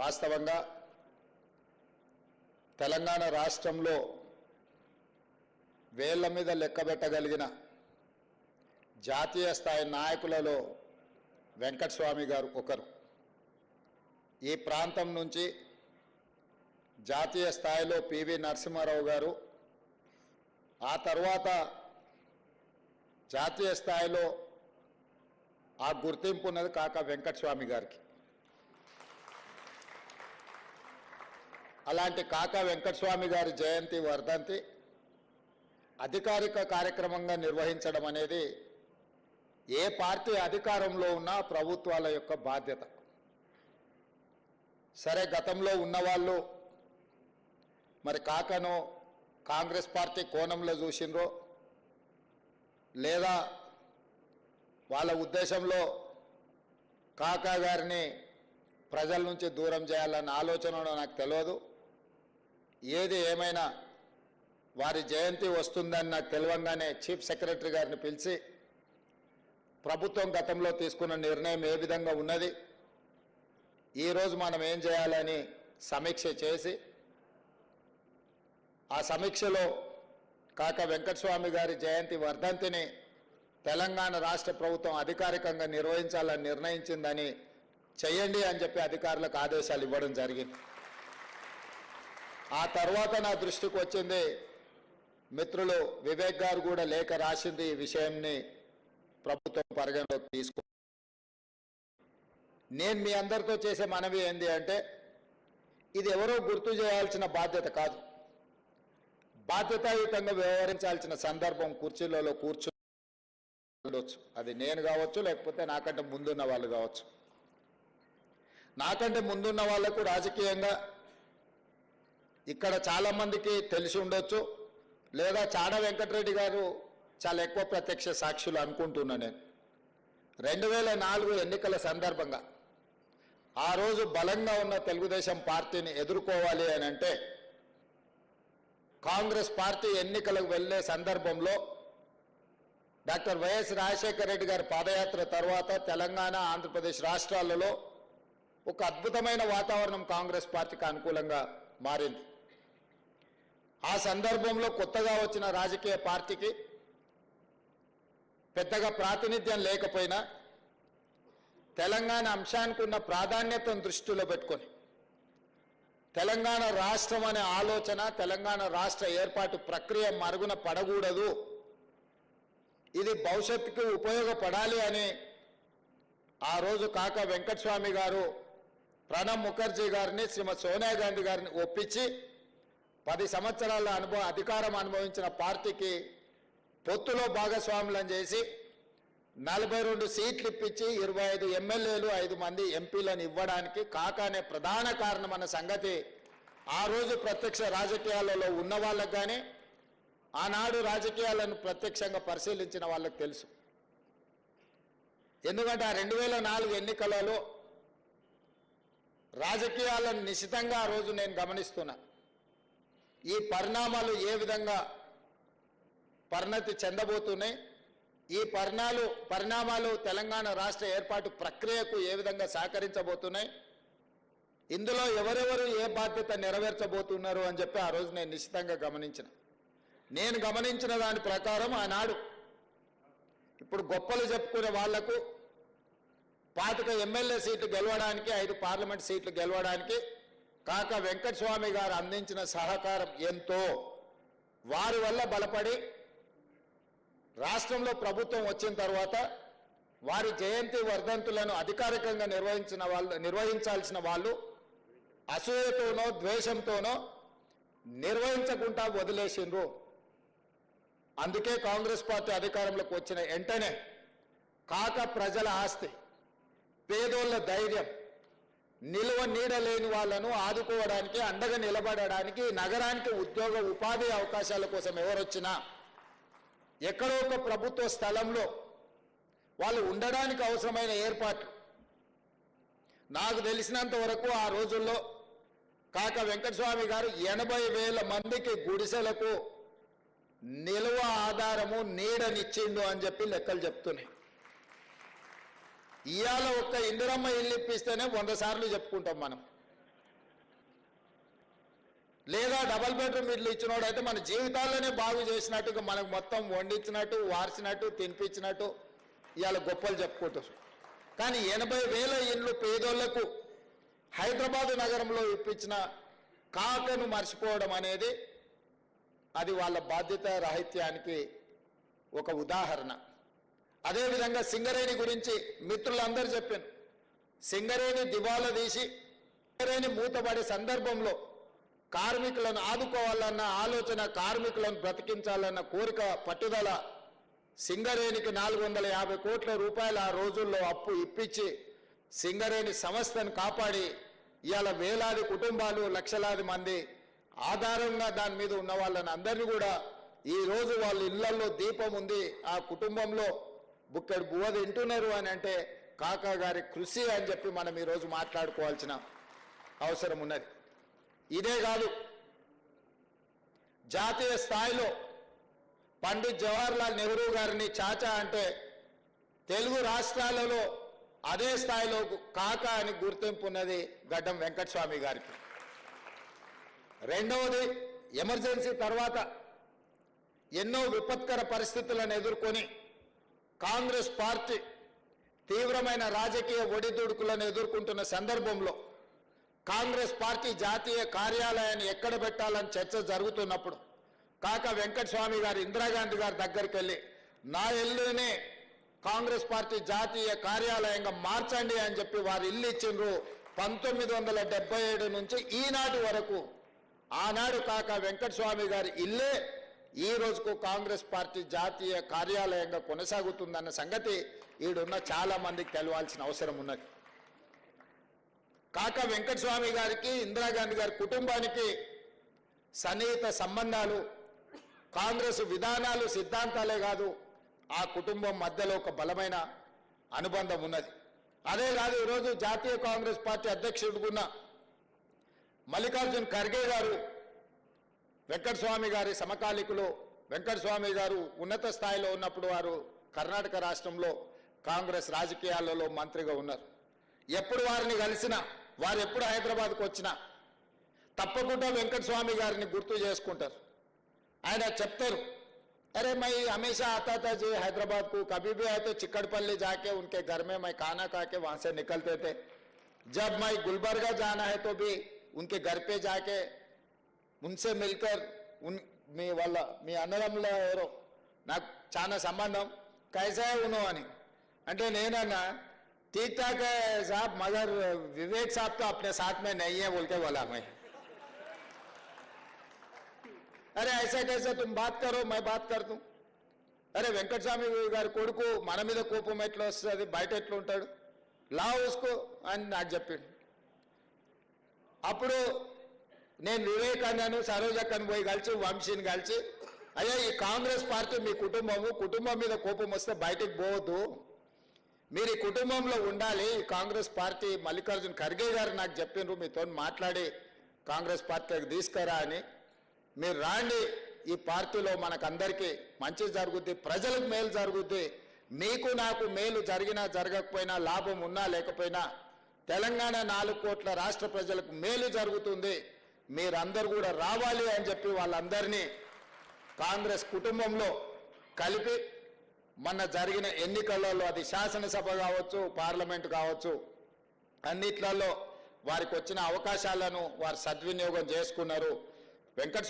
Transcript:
వాస్తవంగా తెలంగాణ రాష్ట్రంలో వేళ్ల మీద లెక్కబెట్టగలిగిన జాతీయ స్థాయి నాయకులలో వెంకటస్వామి గారు ఒకరు. ఈ ప్రాంతం నుంచి జాతీయ స్థాయిలో పివి నరసింహారావు గారు, ఆ తర్వాత జాతీయ స్థాయిలో ఆ గుర్తింపు ఉన్నది కాకా వెంకటస్వామి గారికి. అలాంటి కాకా వెంకటస్వామి గారి జయంతి వర్ధంతి అధికారిక కార్యక్రమంగా నిర్వహించడం అనేది ఏ పార్టీ అధికారంలో ఉన్నా ప్రభుత్వాల యొక్క బాధ్యత. సరే, గతంలో ఉన్నవాళ్ళు మరి కాకను కాంగ్రెస్ పార్టీ కోణంలో చూసినరో లేదా వాళ్ళ ఉద్దేశంలో కాకా గారిని ప్రజల నుంచి దూరం చేయాలన్న ఆలోచనలో నాకు తెలియదు. ఏది ఏమైనా వారి జయంతి వస్తుందని నాకు తెలియంగానే చీఫ్ సెక్రటరీ గారిని పిలిచి ప్రభుత్వం గతంలో తీసుకున్న నిర్ణయం ఏ విధంగా ఉన్నది, ఈరోజు మనం ఏం చేయాలని సమీక్ష చేసి ఆ సమీక్షలో కాకా వెంకటస్వామి గారి జయంతి వర్ధంతిని తెలంగాణ రాష్ట్ర ప్రభుత్వం అధికారికంగా నిర్వహించాలని నిర్ణయించిందని చేయండి అని చెప్పి అధికారులకు ఆదేశాలు ఇవ్వడం జరిగింది. ఆ తర్వాత నా దృష్టికి వచ్చింది, మిత్రులు వివేక్ గారు కూడా లేఖ రాసింది ఈ విషయాన్ని ప్రభుత్వం పరిగణలోకి తీసుకో. నేను మీ అందరితో చేసే మనవి ఏంది అంటే, ఇది ఎవరో గుర్తు చేయాల్సిన బాధ్యత కాదు, బాధ్యతాయుతంగా వ్యవహరించాల్సిన సందర్భం. కుర్చీలలో కూర్చోవచ్చు, అది నేను కావచ్చు లేకపోతే నాకంటే ముందున్న వాళ్ళు కావచ్చు. నాకంటే ముందున్న వాళ్లకు రాజకీయంగా ఇక్కడ చాలామందికి తెలిసి ఉండొచ్చు, లేదా చాడ వెంకటరెడ్డి గారు చాలా ఎక్కువ ప్రత్యక్ష సాక్షులు అనుకుంటున్నా నేను. 2004 ఎన్నికల సందర్భంగా ఆ రోజు బలంగా ఉన్న తెలుగుదేశం పార్టీని ఎదుర్కోవాలి అని అంటే కాంగ్రెస్ పార్టీ ఎన్నికలకు వెళ్లే సందర్భంలో డాక్టర్ వైఎస్ రాజశేఖర రెడ్డి గారి పాదయాత్ర తర్వాత తెలంగాణ, ఆంధ్రప్రదేశ్ రాష్ట్రాలలో ఒక అద్భుతమైన వాతావరణం కాంగ్రెస్ పార్టీకి అనుకూలంగా మారింది. ఆ సందర్భంలో కొత్తగా వచ్చిన రాజకీయ పార్టీకి పెద్దగా ప్రాతినిధ్యం లేకపోయినా తెలంగాణ అంశానికి ఉన్న ప్రాధాన్యతను దృష్టిలో పెట్టుకొని తెలంగాణ రాష్ట్రం అనే ఆలోచన, తెలంగాణ రాష్ట్ర ఏర్పాటు ప్రక్రియ మరుగున పడకూడదు, ఇది భవిష్యత్తుకు ఉపయోగపడాలి అని ఆ రోజు కాకా వెంకటస్వామి గారు ప్రణబ్ ముఖర్జీ గారిని, శ్రీమతి సోనియా గాంధీ గారిని ఒప్పించి 10 సంవత్సరాల అధికారం అనుభవించిన పార్టీకి పొత్తులో భాగస్వాములను చేసి 42 సీట్లు ఇప్పించి 25 ఎమ్మెల్యేలు 5 మంది ఎంపీలను ఇవ్వడానికి కాకానే ప్రధాన కారణం అన్న సంగతి ఆ రోజు ప్రత్యక్ష రాజకీయాలలో ఉన్న వాళ్ళకు కానీ ఆనాడు రాజకీయాలను ప్రత్యక్షంగా పరిశీలించిన వాళ్ళకు తెలుసు. ఎందుకంటే ఆ 2004 ఎన్నికలలో రాజకీయాలను నిశితంగా ఆ రోజు నేను గమనిస్తున్నా. ఈ పరిణామాలు ఏ విధంగా పరిణతి చెందబోతున్నాయి, ఈ పరిణామాలు తెలంగాణ రాష్ట్ర ఏర్పాటు ప్రక్రియకు ఏ విధంగా సహకరించబోతున్నాయి, ఇందులో ఎవరెవరు ఏ బాధ్యత నెరవేర్చబోతున్నారు అని చెప్పి ఆ రోజు నేను నిశ్చితంగా గమనించిన. నేను గమనించిన దాని ప్రకారం ఆనాడు ఇప్పుడు గొప్పలు చెప్పుకునే వాళ్లకు 25 ఎమ్మెల్యే సీట్లు గెలవడానికి, 5 పార్లమెంట్ సీట్లు గెలవడానికి కాకా వెంకటస్వామి గారు అందించిన సహకారం ఎంతో, వారి వల్ల బలపడి రాష్ట్రంలో ప్రభుత్వం వచ్చిన తర్వాత వారి జయంతి వర్ధంతులను అధికారికంగా నిర్వహించాల్సిన వాళ్ళు అసూయతోనో ద్వేషంతోనో నిర్వహించకుండా వదిలేసిండ్రు. అందుకే కాంగ్రెస్ పార్టీ అధికారంలోకి వచ్చిన వెంటనే కాకా ప్రజల ఆస్తి, పేదోళ్ల ధైర్యం, నిలువ నీడ లేని వాళ్ళను ఆదుకోవడానికి, అండగా నిలబడడానికి, నగరానికి ఉద్యోగ ఉపాధి అవకాశాల కోసం ఎవరొచ్చినా ఎక్కడో ఒక ప్రభుత్వ స్థలంలో వాళ్ళు ఉండడానికి అవసరమైన ఏర్పాటు నాకు తెలిసినంత వరకు ఆ రోజుల్లో కాకా వెంకటస్వామి గారు 80,000 మందికి గుడిసెలకు నిలువ ఆధారము నీడనిచ్చిండు అని చెప్పి లెక్కలు చెప్తున్నాయి. ఇవాళ ఒక్క ఇందిరమ్మ ఇల్లు ఇప్పిస్తేనే 100 సార్లు చెప్పుకుంటాం మనం. లేదా డబల్ బెడ్రూమ్ ఇల్లు ఇచ్చినోడైతే మన జీవితాల్లోనే బాగు చేసినట్టుగా మనకు మొత్తం వండించినట్టు వార్చినట్టు తినిపించినట్టు ఇవాళ గొప్పలు చెప్పుకుంటారు. కానీ 80,000 ఇండ్లు పేదోళ్లకు హైదరాబాదు నగరంలో ఇప్పించిన కాకను మర్చిపోవడం అనేది అది వాళ్ళ బాధ్యత రాహిత్యానికి ఒక ఉదాహరణ. అదేవిధంగా సింగరేణి గురించి మిత్రులందరూ చెప్పాను. సింగరేణి దివాలా తీసి సింగరేణి మూతపడే సందర్భంలో కార్మికులను ఆదుకోవాలన్న ఆలోచన, కార్మికులను బ్రతికించాలన్న కోరిక, పట్టుదల సింగరేణికి 450 కోట్ల రూపాయలు ఆ రోజుల్లో అప్పు ఇప్పించి సింగరేణి సంస్థను కాపాడి ఇవాళ వేలాది కుటుంబాలు, లక్షలాది మంది ఆధారంగా దాని మీద ఉన్న వాళ్ళని అందరినీ కూడా ఈరోజు వాళ్ళ ఇళ్లలో దీపం ఉంది, ఆ కుటుంబంలో బుక్కడు బువ్వ తింటున్నారు అని అంటే కాకా గారి కృషి అని చెప్పి మనం ఈరోజు మాట్లాడుకోవాల్సిన అవసరం ఉన్నది. ఇదే కాదు, జాతీయ స్థాయిలో పండిత్ జవహర్లాల్ నెహ్రూ గారిని చాచా అంటే తెలుగు రాష్ట్రాలలో అదే స్థాయిలో కాకా అని గుర్తింపు ఉన్నది గడ్డం వెంకటస్వామి గారికి. రెండవది, ఎమర్జెన్సీ తర్వాత ఎన్నో విపత్కర పరిస్థితులను ఎదుర్కొని కాంగ్రెస్ పార్టీ తీవ్రమైన రాజకీయ ఒడిదుడుకులను ఎదుర్కొంటున్న సందర్భంలో కాంగ్రెస్ పార్టీ జాతీయ కార్యాలయాన్ని ఎక్కడ పెట్టాలని చర్చ జరుగుతున్నప్పుడు కాకా వెంకటస్వామి గారు ఇందిరాగాంధీ గారి దగ్గరికి వెళ్ళి నా ఇల్లునే కాంగ్రెస్ పార్టీ జాతీయ కార్యాలయంగా మార్చండి అని చెప్పి వారు ఇల్లు ఇచ్చిండ్రు. 1977 నుంచి ఈనాటి వరకు ఆనాడు కాకా వెంకటస్వామి గారి ఇల్లే ఈ రోజుకు కాంగ్రెస్ పార్టీ జాతీయ కార్యాలయంగా కొనసాగుతుందన్న సంగతి ఈడున్న చాలా మందికి తెలవాల్సిన అవసరం ఉన్నది. కాకా వెంకటస్వామి గారికి, ఇందిరాగాంధీ గారి కుటుంబానికి సన్నిహిత సంబంధాలు, కాంగ్రెస్ విధానాలు, సిద్ధాంతాలే కాదు, ఆ కుటుంబం మధ్యలో ఒక బలమైన అనుబంధం ఉన్నది. అదే కాదు, ఈరోజు జాతీయ కాంగ్రెస్ పార్టీ అధ్యక్షుడుకున్న మల్లికార్జున్ ఖర్గే గారు వెంకటస్వామి గారి సమకాలికులు. వెంకటస్వామి గారు ఉన్నత స్థాయిలో ఉన్నప్పుడు వారు కర్ణాటక రాష్ట్రంలో కాంగ్రెస్ రాజకీయాలలో మంత్రిగా ఉన్నారు. ఎప్పుడు వారిని కలిసినా, వారు ఎప్పుడు హైదరాబాద్కు వచ్చినా తప్పకుండా వెంకటస్వామి గారిని గుర్తు చేసుకుంటారు. ఆయన చెప్తారు, अरे मैं हमेशा आता था जी हैदराबाद को, कभी भी आए तो चिकड़पल्ली जाके उनके घर में मैं खाना खा के वहां से निकलते थे. जब मैं गुलबर्गा जाना है तो भी उनके घर पे जाके उनसे मिलकर మీ వాళ్ళ మీ అన్నదమ్ముల ఎవరో నాకు చాలా సంబంధం, కైసా ఉనో అని అంటే నేనన్నా ठीक ठाक है साहब, मगर विवेक साहब तो अपने साथ में नहीं है बोल के बोला मैं. अरे ऐसा कैसे तुम बात करो, मैं बात कर दूं. अरे వెంకటస్వామి గారి కొడుకు మన మీద కోపం ఎట్లా వస్తుంది, బయట ఎట్లా ఉంటాడు, లా ఉస్కో అని నాకు చెప్పిండు. అప్పుడు నేను వివేక్ అన్నాను, సరోజక్కను పోయి కలిసి, వంశీని కలిసి, అయ్యా ఈ కాంగ్రెస్ పార్టీ మీ కుటుంబం మీద కోపం వస్తే బయటకు పోవద్దు, మీరు ఈ కుటుంబంలో ఉండాలి. కాంగ్రెస్ పార్టీ మల్లికార్జున్ ఖర్గే గారు నాకు చెప్పిండ్రు మీతో మాట్లాడి కాంగ్రెస్ పార్టీకి తీసుకురా అని. మీరు రాండి, ఈ పార్టీలో మనకందరికీ మంచి జరుగుద్ది, ప్రజలకు మేలు జరుగుద్ది, మీకు నాకు మేలు జరిగినా జరగకపోయినా, లాభం ఉన్నా లేకపోయినా తెలంగాణ 4 కోట్ల రాష్ట్ర ప్రజలకు మేలు జరుగుతుంది, మీరందరూ కూడా రావాలి అని చెప్పి వాళ్ళందరినీ కాంగ్రెస్ కుటుంబంలో కలిపి మొన్న జరిగిన ఎన్నికలలో, అది శాసనసభ కావచ్చు, పార్లమెంట్ కావచ్చు, అన్నిట్లలో వారికి వచ్చిన అవకాశాలను వారు సద్వినియోగం చేసుకున్నారు. వెంకట